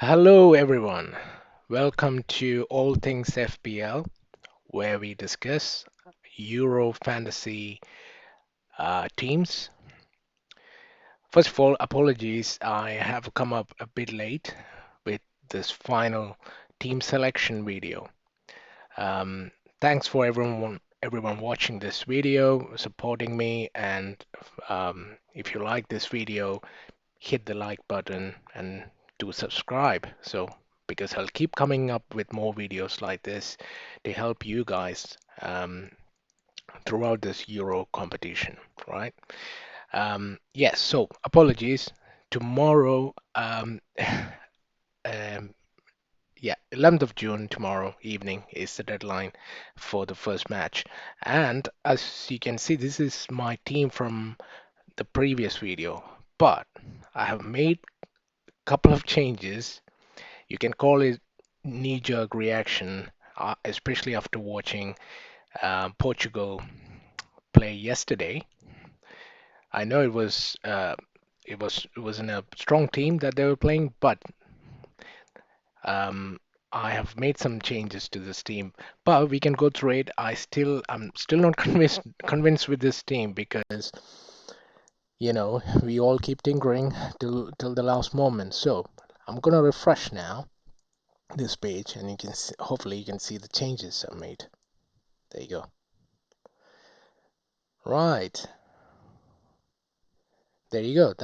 Hello, everyone. Welcome to All Things FPL, where we discuss Euro Fantasy teams. First of all, apologies, I have come up a bit late with this final team selection video. Um, Thanks for everyone watching this video, supporting me, and if you like this video, hit the like button and do subscribe. So, because I'll keep coming up with more videos like this to help you guys throughout this Euro competition, right? Yes, so apologies. Tomorrow, um, yeah, 11th of June, tomorrow evening is the deadline for the first match. And as you can see, this is my team from the previous video, but I have made a couple of changes. You can call it knee-jerk reaction, especially after watching Portugal play yesterday. I know it was in a strong team that they were playing, but um, I have made some changes to this team. But we can go through it. I'm still not convinced with this team because we all keep tinkering till the last moment. So I'm gonna refresh now this page, and hopefully you can see the changes I made. There you go. Right. There you go.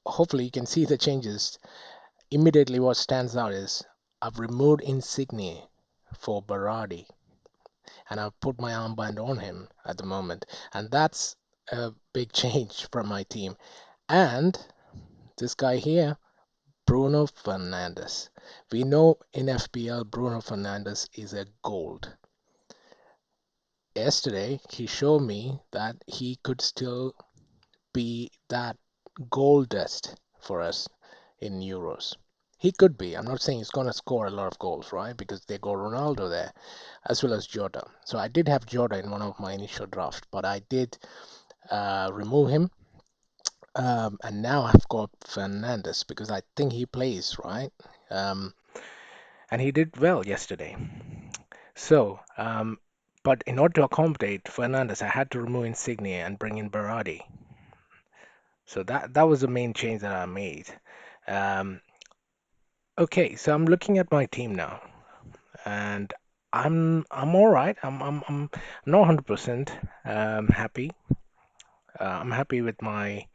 Hopefully you can see the changes. Immediately what stands out is I've removed Insigne for Berardi, and I've put my armband on him at the moment. And that's a big change from my team. And this guy here, Bruno Fernandes. We know in FPL Bruno Fernandes is a gold. Yesterday he showed me that he could still be that goal dust for us in Euros. He could be. I'm not saying he's going to score a lot of goals, right? Because they got Ronaldo there, as well as Jota. So I did have Jota in one of my initial drafts, but I did remove him. And now I've got Fernandes because I think he plays, right? Um, and he did well yesterday. So, but in order to accommodate Fernandes, I had to remove Insigne and bring in Berardi. So that was the main change that I made. Um, okay, so I'm looking at my team now, and I'm all right. I'm not 100% happy. I'm happy with my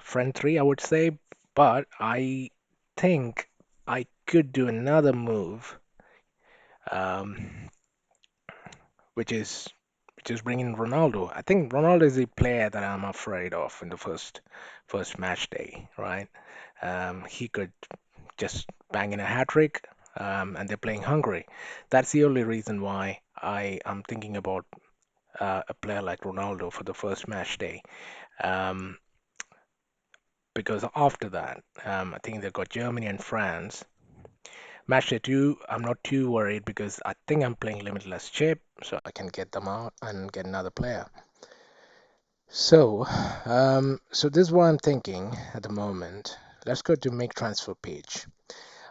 friend three, I would say, but I think I could do another move, um, which is which is bringing Ronaldo. I think Ronaldo is the player that I'm afraid of in the first match day, right? He could just bang in a hat trick, and they're playing Hungary. That's the only reason why I am thinking about a player like Ronaldo for the first match day. Um, because after that, I think they've got Germany and France. Match day two, I'm not too worried because I think I'm playing limitless chip, so I can get them out and get another player. So this is what I'm thinking at the moment. Let's go to make transfer page.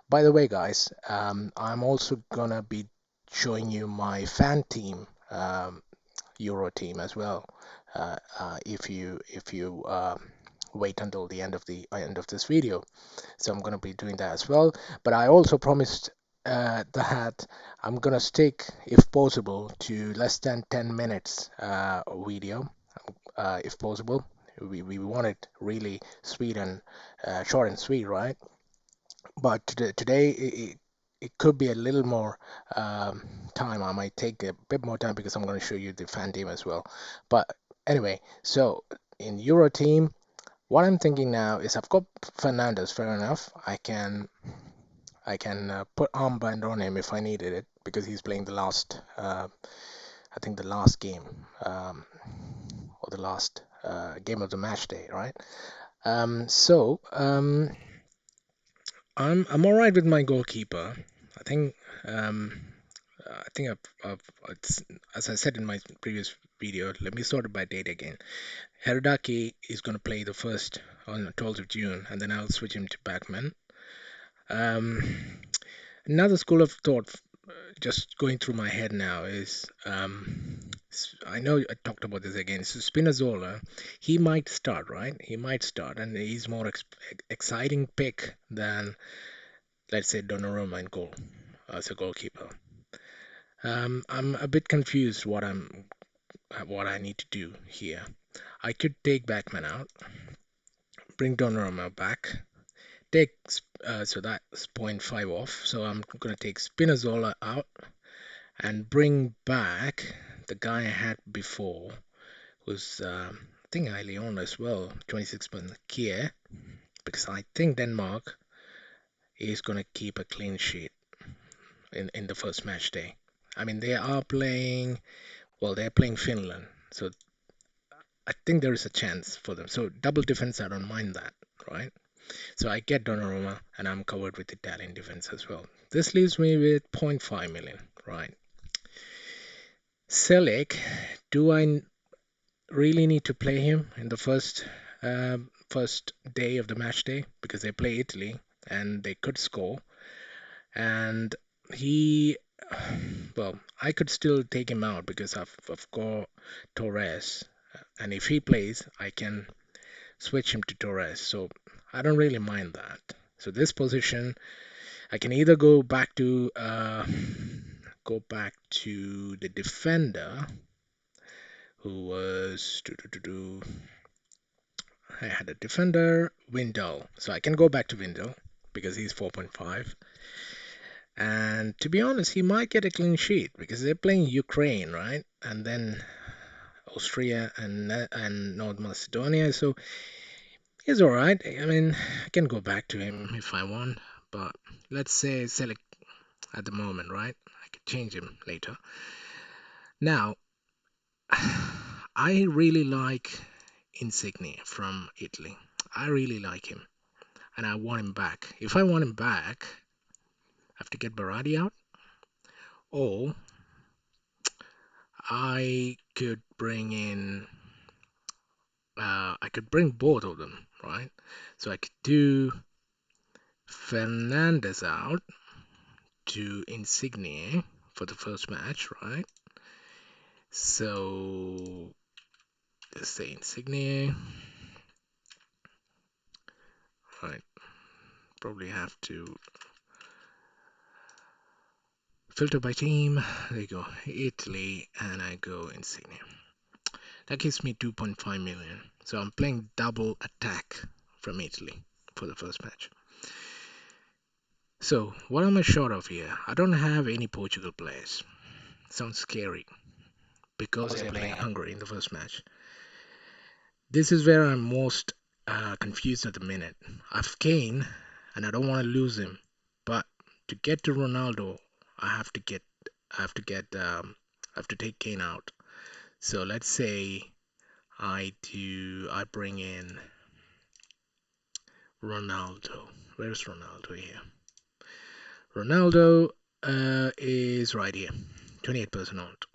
By the way, guys, I'm also gonna be showing you my fan team Euro team as well. If you wait until the end of this video, so I'm gonna be doing that as well. But I also promised that I'm gonna stick, if possible, to less than 10 minutes video, if possible. We want it really sweet and short and sweet, right? But today it could be a little more time. I might take a bit more time because I'm going to show you the fan team as well. But anyway, so in Euro team, what I'm thinking now is I've got Fernandes. Fair enough. I can put armband on him if I needed it because he's playing the last. I think the last game or the last game of the match day, right? So I'm all right with my goalkeeper. I think um, I think as I said in my previous video, let me sort it by date again. Herodaki is going to play the first on the 12th of June, and then I'll switch him to backman. Um, Another school of thought just going through my head now is I know I talked about this again. So Spinazzola, he might start, right? He might start, and he's more exciting pick than, let's say, Donnarumma in goal as a goalkeeper. I'm a bit confused what I need to do here. I could take Backman out, bring Donnarumma back, take so that's point 0.5 off. So I'm gonna take Spinazzola out and bring back the guy I had before, who's I think I Leon as well, 26% Kier, because I think Denmark is gonna keep a clean sheet in the first match day. I mean, they are playing, well, they're playing Finland, so I think there is a chance for them. So double defense, I don't mind that, right? So I get Donnarumma, and I'm covered with Italian defense as well. This leaves me with 0.5 million, right? Selic, do I really need to play him in the first day of the match day because they play Italy and they could score? And he, well, I could still take him out because I've got Torres, and if he plays, I can switch him to Torres. So I don't really mind that. So this position, I can either go back to the defender who was I had a defender Windle, so I can go back to Windle because he's 4.5. And to be honest, he might get a clean sheet because they're playing Ukraine, right? And then Austria and North Macedonia. So he's all right. I mean, I can go back to him if I want, but let's say select at the moment, right? I could change him later. Now, I really like Insigne from Italy. I really like him, and I want him back. If I want him back, I have to get Barati out, or I could bring in. I could bring both of them, right? So I could do Fernandez out to Insigne for the first match, right? So let's say Insigne, right? Probably have to filter by team. There you go, Italy, and I go Insigne. That gives me 2.5 million. So I'm playing double attack from Italy for the first match. So what am I short of here? I don't have any Portugal players. Sounds scary because they're playing Hungary in the first match. This is where I'm most confused at the minute. I've Kane, and I don't want to lose him, but to get to Ronaldo, I have to get, I have to get, I have to take Kane out. So let's say I bring in Ronaldo. Where's Ronaldo here? Ronaldo is right here, 28% owned.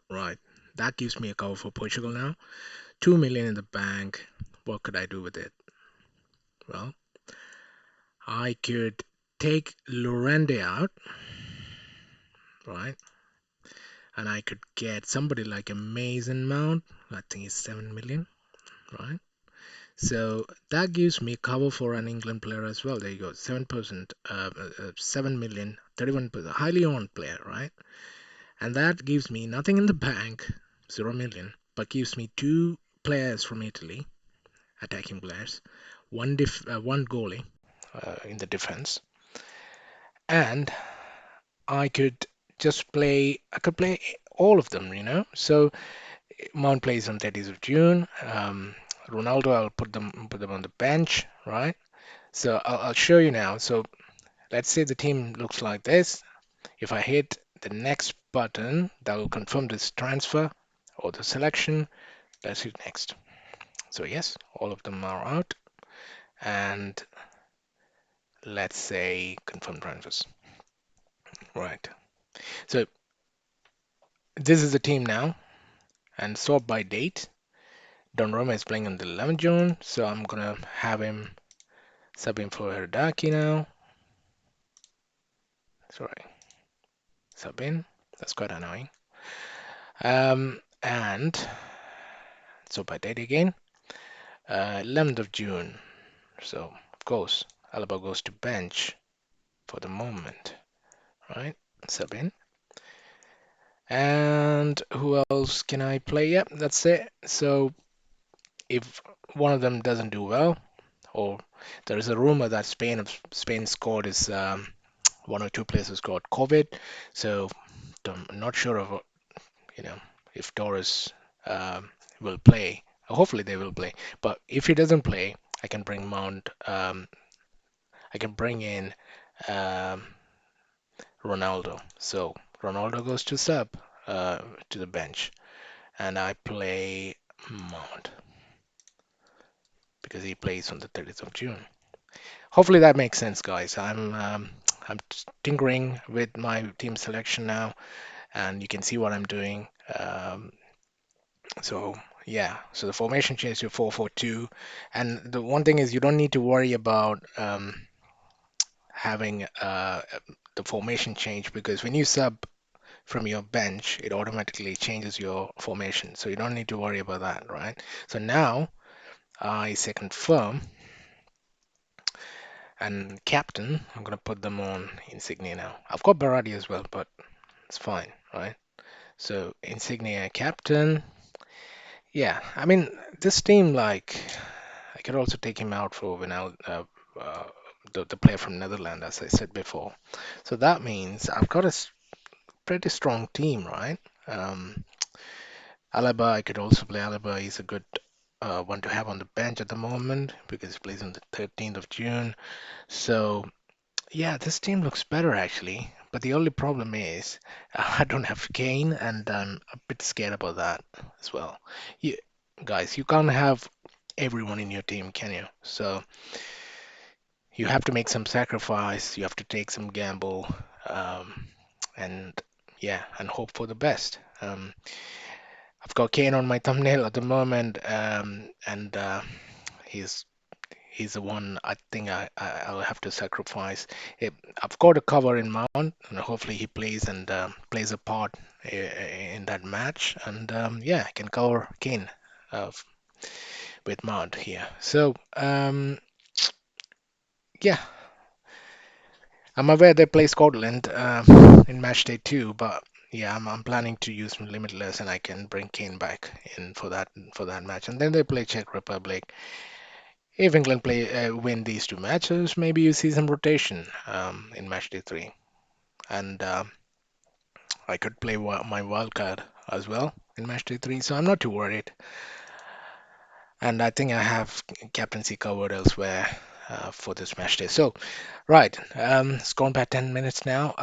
Right, that gives me a cover for Portugal now. 2 million in the bank. What could I do with it? Well, I could take Lorente out, right? And I could get somebody like a Mason Mount. I think it's 7 million, right? So that gives me cover for an England player as well. There you go, 7%, 7 million, 31%, highly owned player, right? And that gives me nothing in the bank, 0 million, but gives me two players from Italy, attacking players, one goalie in the defense, and I could play all of them, you know. So Mount plays on 30th of June. Ronaldo, I'll put them on the bench, right? So I'll show you now. So let's say the team looks like this. If I hit the next button, that will confirm this transfer or the selection. Let's hit next. So yes, all of them are out. And let's say confirm transfers. Right. So this is the team now and sort by date. Donnarumma is playing on the 11th June, so I'm gonna have him sub in for Herdaki now. Sorry, sub in. That's quite annoying. And so by date again, 11th of June. So of course, Alaba goes to bench for the moment, right? Sub in. And who else can I play? Yep, that's it. So if one of them doesn't do well, or there is a rumor that Spain squad is one or two players got COVID, so I'm not sure of you know if Torres will play. Hopefully they will play, but if he doesn't play, I can bring Mount. I can bring in um, Ronaldo. So Ronaldo goes to sub to the bench, and I play Mount because he plays on the 30th of June. Hopefully that makes sense, guys. I'm tinkering with my team selection now, and you can see what I'm doing. So yeah, so the formation change to 4-4-2, and the one thing is you don't need to worry about having the formation change because when you sub from your bench, it automatically changes your formation. So you don't need to worry about that, right? So now I say confirm and captain. I'm gonna put them on Insignia now. I've got Barati as well, but it's fine, right? So Insignia captain. Yeah, I mean this team like I could also take him out for uh, the player from Netherlands, as I said before. So that means I've got a pretty strong team, right? Um, Alaba, I could also play Alaba. He's a good one to have on the bench at the moment because he plays on the 13th of June. So yeah, this team looks better actually. But the only problem is I don't have Kane, and I'm a bit scared about that as well. You guys, you can't have everyone in your team, can you? So you have to make some sacrifice, you have to take some gamble, um, and yeah, and hope for the best. I've got Kane on my thumbnail at the moment, and he's he's the one I think I'll have to sacrifice. I've got a cover in Mount, and hopefully he plays and plays a part in that match, and yeah, I can cover Kane uh, with Mount here. So yeah, I'm aware they play Scotland in Matchday too, but yeah, I'm planning to use Limitless, and I can bring Kane back in for that match, and then they play Czech Republic. If England play win these two matches, maybe you see some rotation in Matchday 3, and I could play my wild card as well in Matchday 3, so I'm not too worried. And I think I have captaincy covered elsewhere for this match day. So, right, it's gone by 10 minutes now.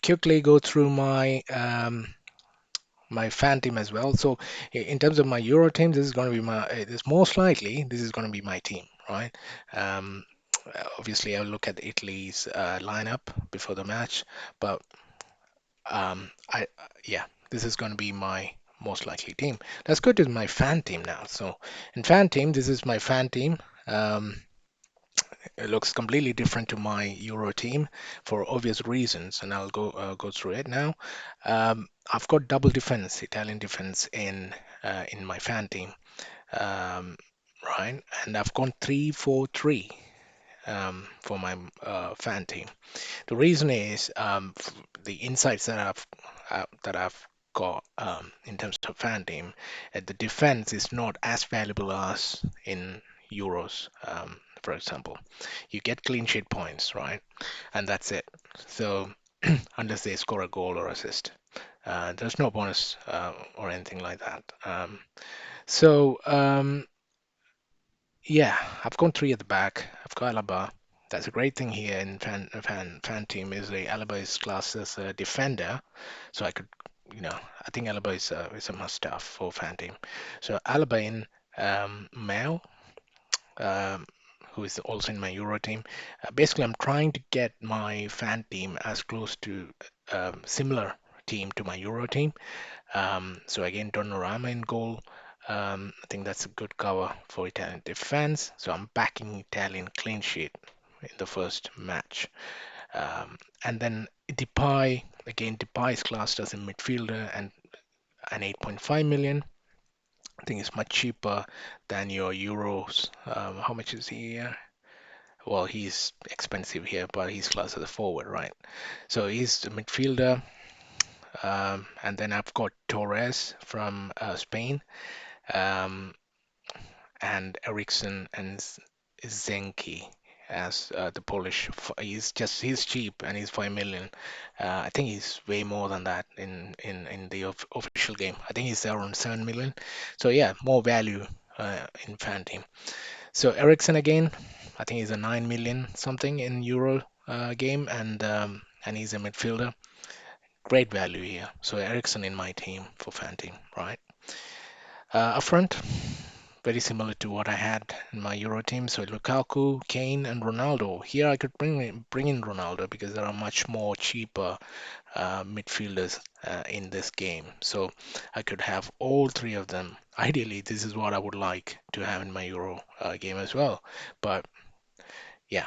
Quickly go through my fan team as well. So, in terms of my Euro team, this is going to be this most likely this is going to be my team, right? Um, Obviously, I'll look at Italy's lineup before the match, but yeah, this is going to be my most likely team. Let's go to my fan team now. So in fan team, this is my fan team. Um, it looks completely different to my Euro team for obvious reasons, and I'll go through it now. I've got double defense, Italian defense in my fan team, um, right? And I've gone 3-4-3 for my fan team. The reason is the insights that I've got in terms of fan team. The defense is not as valuable as in Euros, for example. You get clean sheet points, right? And that's it. So unless they score a goal or assist, there's no bonus or anything like that. So yeah, I've gone three at the back. I've got Alaba. That's a great thing here in fan team is the Alaba is classed as a defender, so I could, I think Alaba is a must-have for fan team. So Alaba in Mel, um, who is also in my Euro team. Basically, I'm trying to get my fan team as close to similar team to my Euro team. So again, Donnarumma in goal. I think that's a good cover for Italian defense. So I'm backing Italian clean sheet in the first match. And then Depay, again, Depay is classed as a midfielder and an 8.5 million. I think it's much cheaper than your Euros. How much is he here? Well, he's expensive here, but he's classed as a forward, right? So he's a midfielder. And then I've got Torres from Spain, um, and Eriksson and Zenki as the Polish. He's cheap and he's 5 million. I think he's way more than that in the official game. I think he's around 7 million. So yeah, more value in fan team. So Ericsson again, I think he's a 9 million something in Euro game, and he's a midfielder. Great value here. So Ericsson in my team for fan team, right? Up front, very similar to what I had in my Euro team. So Lukaku, Kane, and Ronaldo. Here I could bring in Ronaldo because there are much more cheaper midfielders in this game. So I could have all three of them. Ideally, this is what I would like to have in my Euro game as well. But yeah,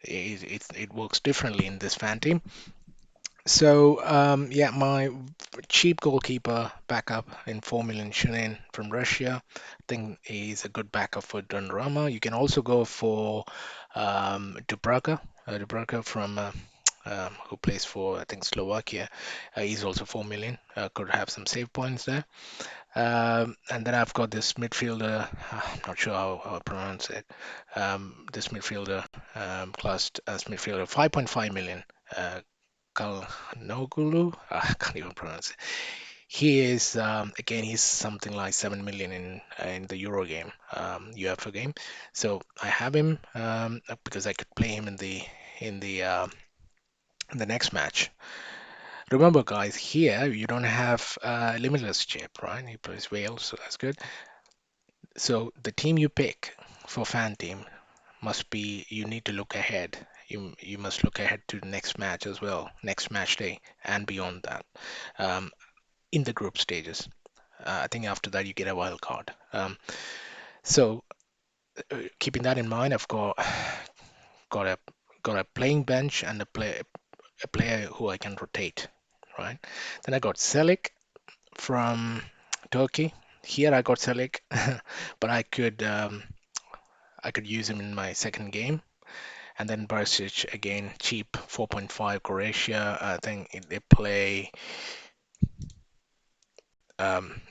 it works differently in this fan team. So yeah, my cheap goalkeeper backup in 4 million Shannon from Russia. I think he's a good backup for Donnarumma. You can also go for Dubravka from who plays for I think Slovakia. He's also 4 million. Could have some save points there. And then I've got this midfielder. I'm not sure how I pronounce it. This midfielder classed as midfielder 5.5 million. Kalnoglu. I can't even pronounce it. He is again. He's something like 7 million in the Euro game, UEFA game. So I have him because I could play him in the uh, in the next match. Remember, guys, here you don't have limitless chip, right? He plays Wales, so that's good. So the team you pick for fan team must be you need to look ahead. You must look ahead to the next match as well, next match day and beyond that. In the group stages. I think after that you get a wild card. So keeping that in mind, I've got a got a playing bench and a player who I can rotate, right? Then I got Selik from Turkey. Here I got Selik, but I could use him in my second game. And then Barisic again, cheap 4.5 Croatia. I think they play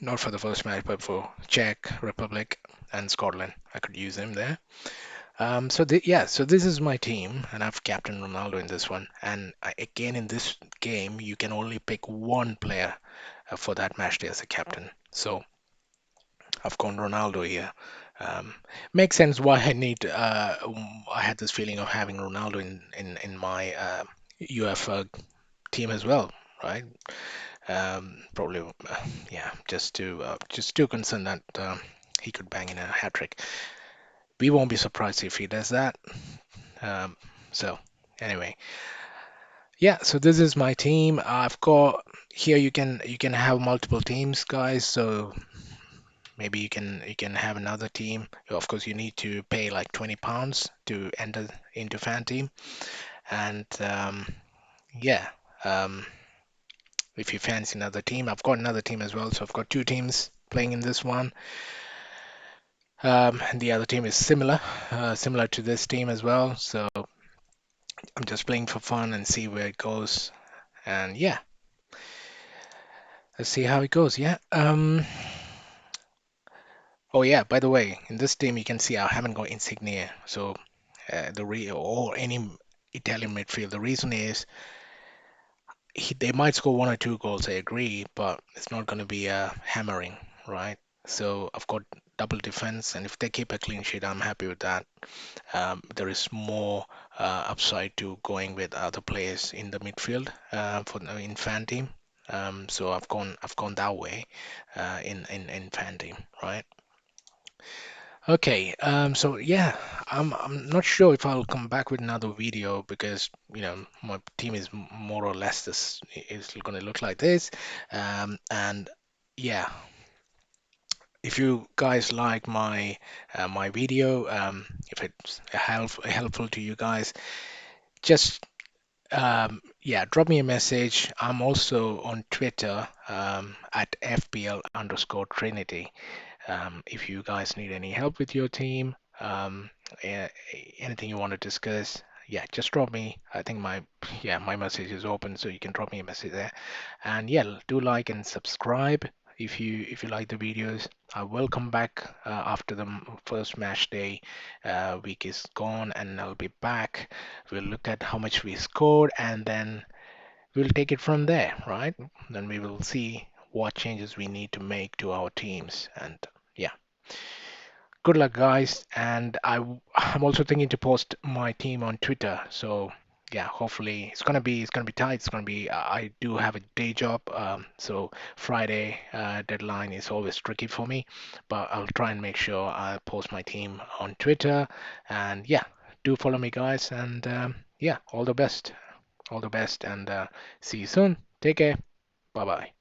not for the first match, but for Czech Republic and Scotland. I could use him there. Yeah, so this is my team, and I've captain Ronaldo in this one. And again, in this game, you can only pick one player for that match day as a captain. So I've gone Ronaldo here. Um, Makes sense why I had this feeling of having Ronaldo in my UEFA team as well, right? Probably, yeah, just too concerned that he could bang in a hat trick. We won't be surprised if he does that. Um, so anyway, yeah. So this is my team. I've got here. You can have multiple teams, guys. So maybe you can have another team. Of course, you need to pay like £20 to enter into fan team, and yeah. Um, if you fancy another team, I've got another team as well. So I've got two teams playing in this one. And the other team is similar to this team as well. So I'm just playing for fun and see where it goes. And yeah, let's see how it goes. Yeah. Oh yeah. By the way, in this team you can see I haven't got Insignia. So or any Italian midfield. The reason is they might score one or two goals. I agree, but it's not going to be a hammering, right? So I've got double defense, and if they keep a clean sheet, I'm happy with that. There is more upside to going with other players in the midfield for in fan team. So I've gone that way in fan team, right? Okay. So yeah, I'm not sure if I'll come back with another video because my team is more or less this is going to look like this, and yeah, If you guys like my video, if it's helpful to you guys, just yeah, drop me a message. I'm also on Twitter at FPL_Trinity. If you guys need any help with your team, a- anything you want to discuss, yeah, just drop me. I think my message is open, so you can drop me a message there. And yeah, do like and subscribe if you like the videos. I will come back after the first match day. Week is gone, and I'll be back. We'll look at how much we scored, and then we'll take it from there, right? Then we will see what changes we need to make to our teams. And yeah, good luck, guys. And I'm also thinking to post my team on Twitter. So yeah, hopefully it's gonna be tight. It's gonna be I do have a day job, so Friday deadline is always tricky for me. But I'll try and make sure I post my team on Twitter. And yeah, do follow me, guys. And yeah, all the best, and see you soon. Take care. Bye bye.